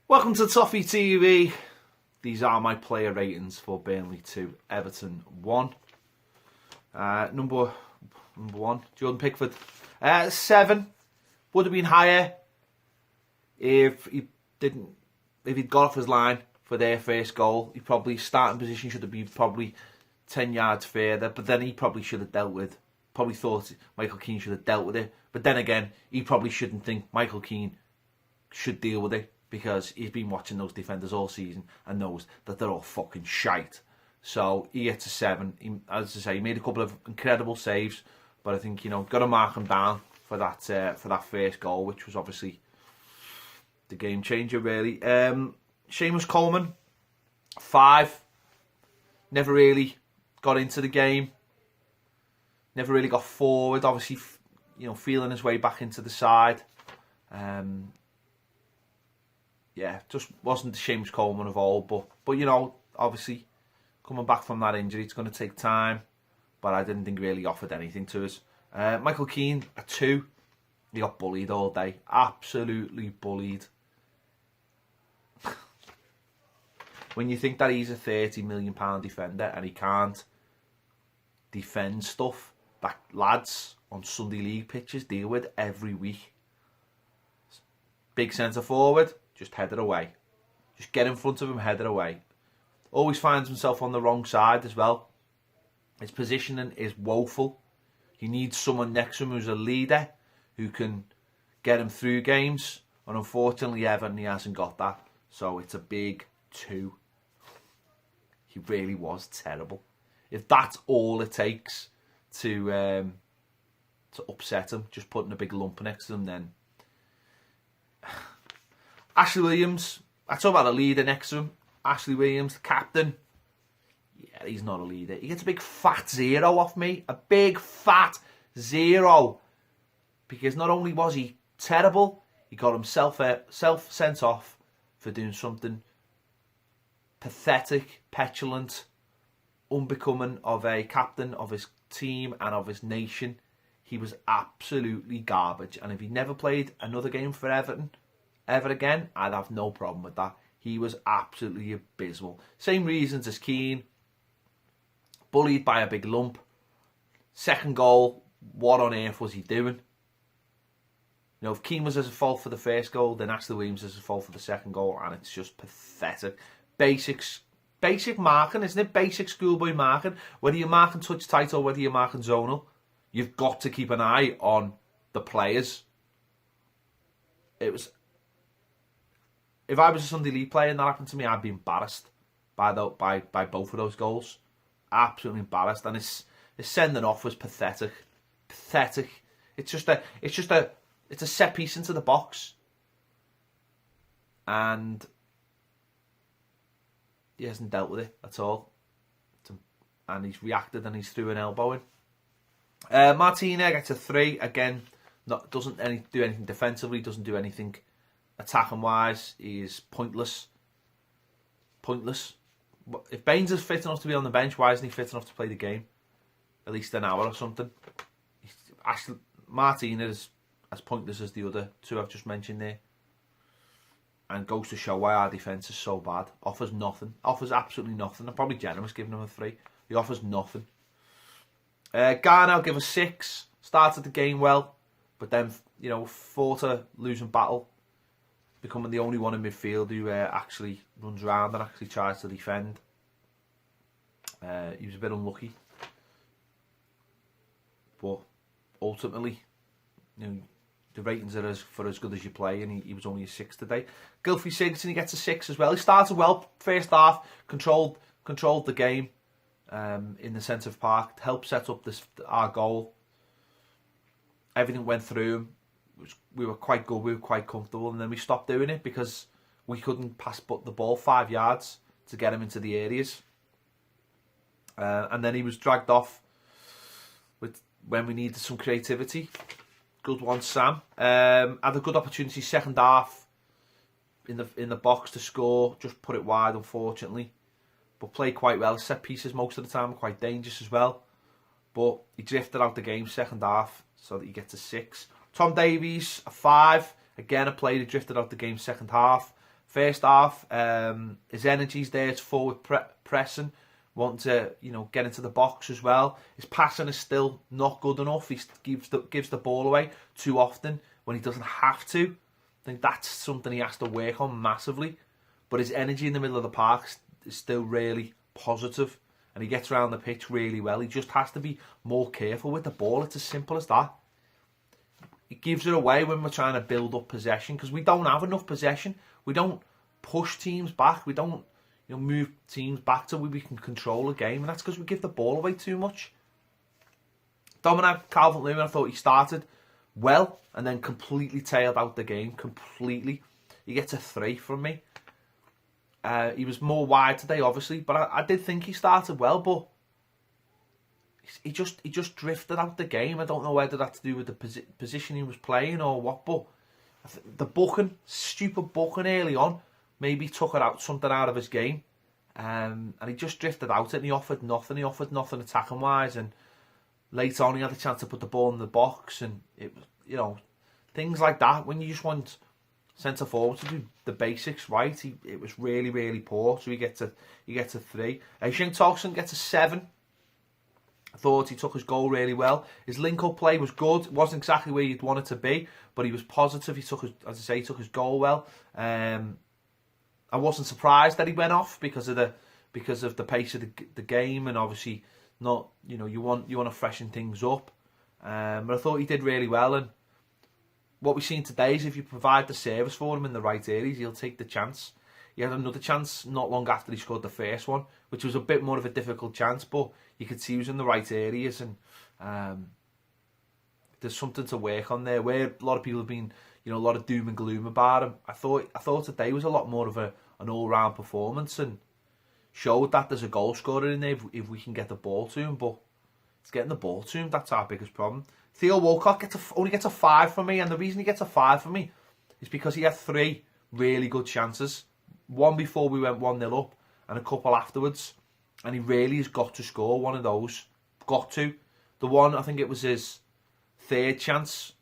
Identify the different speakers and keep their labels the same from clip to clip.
Speaker 1: Welcome to Toffee TV. These are my player ratings for Burnley 2, Everton 1. Number 1, Jordan Pickford. 7. Would have been higher if he'd got off his line for their first goal. He probably starting position should have been probably 10 yards further, but then he probably should have dealt with. Probably thought Michael Keane should have dealt with it, but then again, he probably shouldn't think Michael Keane should deal with it, because he's been watching those defenders all season and knows that they're all fucking shite. So he gets a 7. As I say, he made a couple of incredible saves, but I think, got to mark him down for that first goal, which was obviously the game changer, really. Seamus Coleman, 5. Never really got into the game. Never really got forward. Obviously, feeling his way back into the side. Yeah, just wasn't the Seamus Coleman of old, but obviously coming back from that injury, it's going to take time. But I didn't think really offered anything to us. Michael Keane, a 2. He got bullied all day, absolutely bullied. When you think that he's a £30 million defender and he can't defend stuff that lads on Sunday League pitches deal with every week. Big centre forward, just head it away. Just get in front of him, head it away. Always finds himself on the wrong side as well. His positioning is woeful. He needs someone next to him who's a leader, who can get him through games. And unfortunately, Everton, he hasn't got that. So it's a big 2. He really was terrible. If that's all it takes to upset him, just putting a big lump next to him, then... Ashley Williams, I talk about a leader next to him. Ashley Williams, the captain. Yeah, he's not a leader. He gets a big fat 0 off me. A big fat 0. Because not only was he terrible, he got himself sent off for doing something pathetic, petulant, unbecoming of a captain of his team and of his nation. He was absolutely garbage. And if he never played another game for Everton ever again, I'd have no problem with that. He was absolutely abysmal. Same reasons as Keane. Bullied by a big lump. Second goal, what on earth was he doing? If Keane was as a fault for the first goal, then Ashley Williams is a fault for the second goal, and it's just pathetic. Basic marking, isn't it? Basic schoolboy marking. Whether you're marking touch tight or whether you're marking zonal, you've got to keep an eye on the players. If I was a Sunday League player and that happened to me, I'd be embarrassed by both of those goals. Absolutely embarrassed. And his sending off was pathetic. Pathetic. It's a set piece into the box. And he hasn't dealt with it at all. And he's reacted and he's threw an elbow in. Martina gets a 3. Again, doesn't do anything defensively, doesn't do anything attacking wise. He's pointless. Pointless. If Baines is fit enough to be on the bench, why isn't he fit enough to play the game? At least an hour or something. Martina is as pointless as the other 2 I've just mentioned there. And goes to show why our defence is so bad. Offers nothing. Offers absolutely nothing. I'm probably generous giving him a 3. He offers nothing. Garner, I'll give a 6. Started the game well, but then, fought a losing battle, becoming the only one in midfield who actually runs around and actually tries to defend. He was a bit unlucky. But ultimately, the ratings are for as good as you play, and he was only a 6 today. Gylfi Sigurdsson, he gets a 6 as well. He started well, first half, controlled the game in the centre of park, helped set up our goal. Everything went through him. We were quite good, we were quite comfortable, and then we stopped doing it because we couldn't pass the ball 5 yards to get him into the areas. And then he was dragged off when we needed some creativity. Good one, Sam. Had a good opportunity second half in the box to score, just put it wide, unfortunately. But played quite well. Set pieces most of the time, quite dangerous as well. But he drifted out the game second half, so that he gets a 6. Tom Davies, a 5. Again, a player who drifted out the game second half. First half, his energy's there. It's forward pressing, wanting to get into the box as well. His passing is still not good enough. He gives the ball away too often when he doesn't have to. I think that's something he has to work on massively. But his energy in the middle of the park is still really positive, and he gets around the pitch really well. He just has to be more careful with the ball. It's as simple as that. He gives it away when we're trying to build up possession, because we don't have enough possession. We don't push teams back. We don't move teams back to where we can control a game, and that's because we give the ball away too much. Dominic Calvert-Lewin, I thought he started well and then completely tailed out the game. Completely. He gets a 3 from me. He was more wide today, obviously, but I did think he started well, but he just drifted out the game. I don't know whether that's to do with the position he was playing or what, but the stupid booking early on, maybe took something out of his game, and he just drifted out it, and he offered nothing. He offered nothing attacking wise, and later on he had a chance to put the ball in the box, and it was things like that. When you just want centre forward to do the basics right, it was really, really poor. So he gets a 3. Shane Toxin gets a 7. I thought he took his goal really well. His link-up play was good. It wasn't exactly where you'd want it to be, but he was positive. He took his goal well. I wasn't surprised that he went off because of the pace of the game, and obviously not. You want to freshen things up. But I thought he did really well, and what we've seen today is if you provide the service for him in the right areas, he'll take the chance. He had another chance not long after he scored the first one, which was a bit more of a difficult chance, but you could see he was in the right areas, and there's something to work on there. Where a lot of people have been, a lot of doom and gloom about him, I thought today was a lot more of an all-round performance, and showed that there's a goal scorer in there if we can get the ball to him, but it's getting the ball to him. That's our biggest problem. Theo Walcott only gets a 5 from me, and the reason he gets a 5 from me is because he had 3 really good chances. One before we went 1-0 up, and a couple afterwards, and he really has got to score one of those. Got to. The one, I think it was his 3rd chance,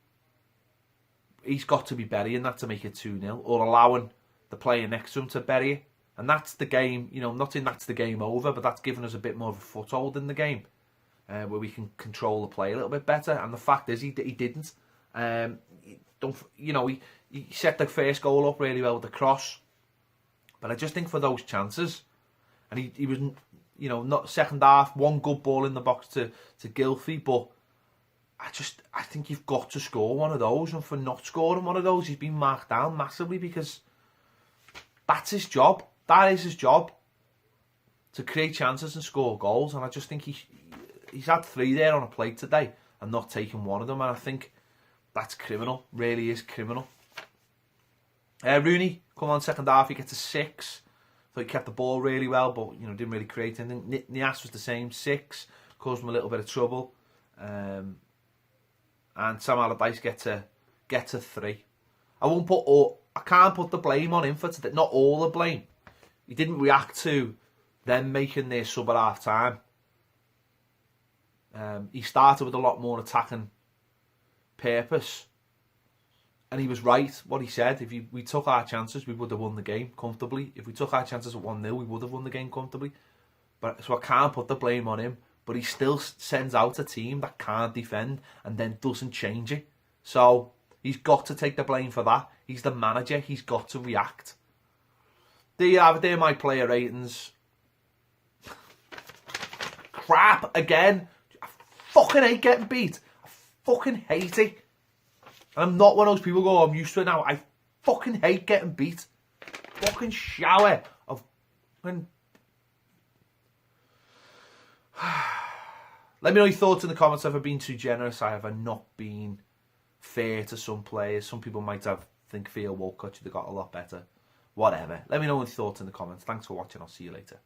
Speaker 1: he's got to be burying that to make it 2-0, or allowing the player next to him to bury it. And that's the game, not saying that's the game over, but that's given us a bit more of a foothold in the game, where we can control the play a little bit better. And the fact is, he didn't. He set the first goal up really well with the cross, but I just think for those chances, and he was, not second half, one good ball in the box to Gylfi, but I think you've got to score one of those, and for not scoring one of those, he's been marked down massively, because that's his job. That is his job, to create chances and score goals. And I just think he's had 3 there on a plate today and not taken one of them, and I think that's criminal. Really is criminal. Rooney, come on, second half, he gets a 6. Thought he kept the ball really well, but didn't really create anything. Nias was the same, 6, caused him a little bit of trouble. And Sam Allardyce gets a 3. I can't put the blame on him for today. Not all the blame. He didn't react to them making their sub at half time. He started with a lot more attacking purpose, and he was right what he said. If we took our chances, we would have won the game comfortably. If we took our chances at 1-0, we would have won the game comfortably. So I can't put the blame on him, but he still sends out a team that can't defend and then doesn't change it. So he's got to take the blame for that. He's the manager. He's got to react. There you have it. There are my player ratings. Crap again. I fucking hate getting beat. I fucking hate it. And I'm not one of those people who go, I'm used to it now. I fucking hate getting beat. Fucking shower of... Let me know your thoughts in the comments. Have I been too generous? Have I not been fair to some players? Some people might think Theo Walcott should have got a lot better. Whatever. Let me know your thoughts in the comments. Thanks for watching. I'll see you later.